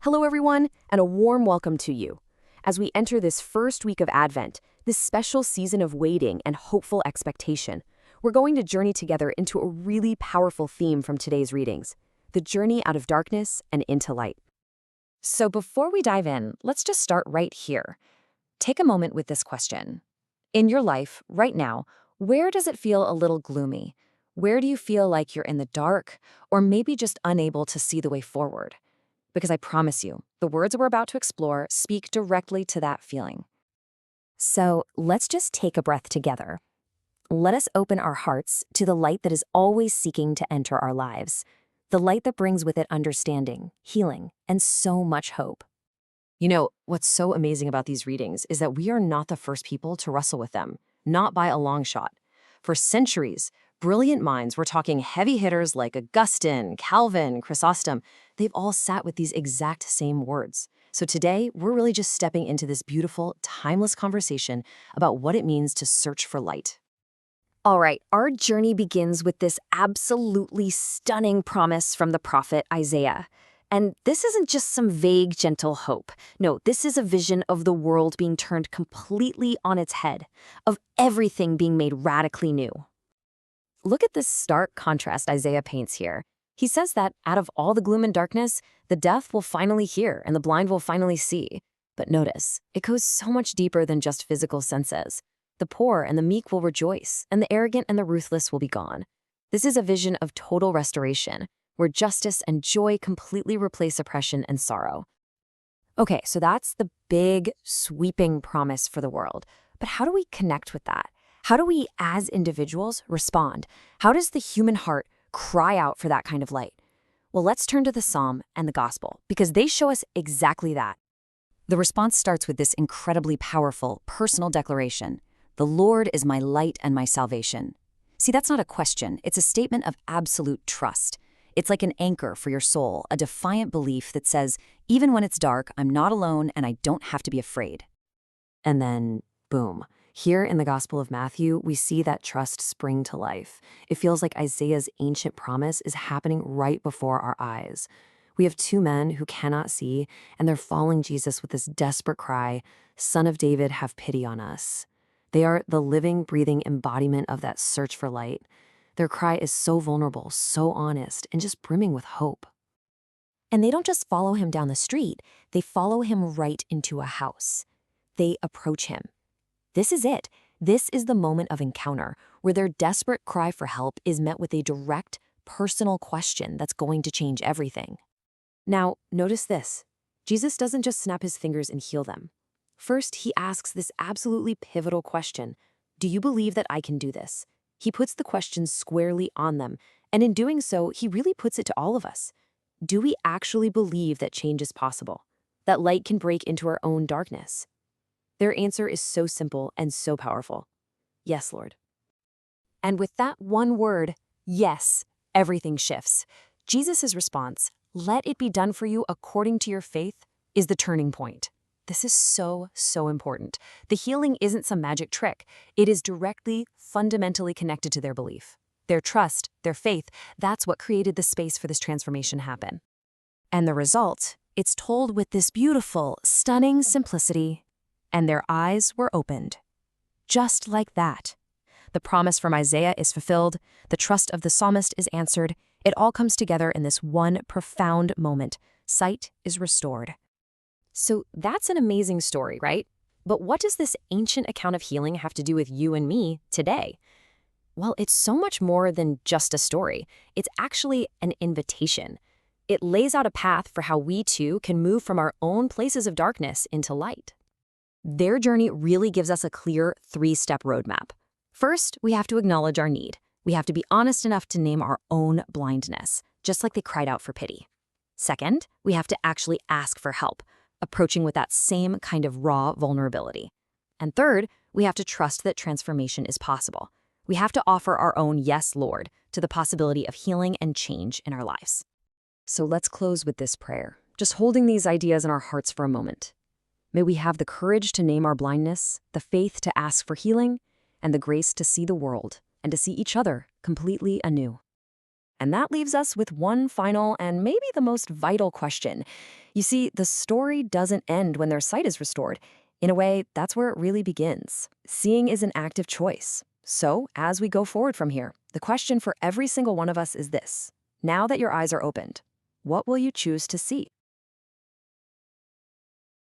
Hello, everyone, and a warm welcome to you. As we enter this first week of Advent, this special season of waiting and hopeful expectation, we're going to journey together into a really powerful theme from today's readings, the journey out of darkness and into light. So before we dive in, let's just start right here. Take a moment with this question. In your life, right now, where does it feel a little gloomy? Where do you feel like you're in the dark, or maybe just unable to see the way forward? Because I promise you, the words we're about to explore speak directly to that feeling. So let's just take a breath together. Let us open our hearts to the light that is always seeking to enter our lives, the light that brings with it understanding, healing, and so much hope. You know, what's so amazing about these readings is that we are not the first people to wrestle with them, not by a long shot. For centuries, brilliant minds, we're talking heavy hitters like Augustine, Calvin, Chrysostom, they've all sat with these exact same words. So today, we're really just stepping into this beautiful, timeless conversation about what it means to search for light. All right, our journey begins with this absolutely stunning promise from the prophet Isaiah. And this isn't just some vague, gentle hope. No, this is a vision of the world being turned completely on its head, of everything being made radically new. Look at this stark contrast Isaiah paints here. He says that out of all the gloom and darkness, the deaf will finally hear and the blind will finally see. But notice, it goes so much deeper than just physical senses. The poor and the meek will rejoice, and the arrogant and the ruthless will be gone. This is a vision of total restoration, where justice and joy completely replace oppression and sorrow. Okay, so that's the big, sweeping promise for the world. But how do we connect with that? How do we, as individuals, respond? How does the human heart cry out for that kind of light? Well, let's turn to the Psalm and the Gospel, because they show us exactly that. The response starts with this incredibly powerful, personal declaration. The Lord is my light and my salvation. See, that's not a question. It's a statement of absolute trust. It's like an anchor for your soul, a defiant belief that says, even when it's dark, I'm not alone and I don't have to be afraid. And then, boom. Here in the Gospel of Matthew, we see that trust spring to life. It feels like Isaiah's ancient promise is happening right before our eyes. We have two men who cannot see, and they're following Jesus with this desperate cry, "Son of David, have pity on us." They are the living, breathing embodiment of that search for light. Their cry is so vulnerable, so honest, and just brimming with hope. And they don't just follow him down the street, they follow him right into a house. They approach him. This is it. This is the moment of encounter, where their desperate cry for help is met with a direct, personal question that's going to change everything. Now, notice this. Jesus doesn't just snap his fingers and heal them. First, he asks this absolutely pivotal question: do you believe that I can do this? He puts the question squarely on them, and in doing so, he really puts it to all of us. Do we actually believe that change is possible? That light can break into our own darkness? Their answer is so simple and so powerful. Yes, Lord. And with that one word, yes, everything shifts. Jesus' response, "Let it be done for you according to your faith," is the turning point. This is so, so important. The healing isn't some magic trick. It is directly, fundamentally connected to their belief. Their trust, their faith, that's what created the space for this transformation happen. And the result, it's told with this beautiful, stunning simplicity. And their eyes were opened. Just like that. The promise from Isaiah is fulfilled. The trust of the psalmist is answered. It all comes together in this one profound moment. Sight is restored. So that's an amazing story, right? But what does this ancient account of healing have to do with you and me today? Well, it's so much more than just a story. It's actually an invitation. It lays out a path for how we too can move from our own places of darkness into light. Their journey really gives us a clear three-step roadmap. First, we have to acknowledge our need. We have to be honest enough to name our own blindness, just like they cried out for pity. Second, we have to actually ask for help, approaching with that same kind of raw vulnerability. And third, we have to trust that transformation is possible. We have to offer our own yes, Lord, to the possibility of healing and change in our lives. So let's close with this prayer, just holding these ideas in our hearts for a moment. May we have the courage to name our blindness, the faith to ask for healing, and the grace to see the world and to see each other completely anew. And that leaves us with one final and maybe the most vital question. You see, the story doesn't end when their sight is restored. In a way, that's where it really begins. Seeing is an active choice. So, as we go forward from here, the question for every single one of us is this. Now that your eyes are opened, what will you choose to see?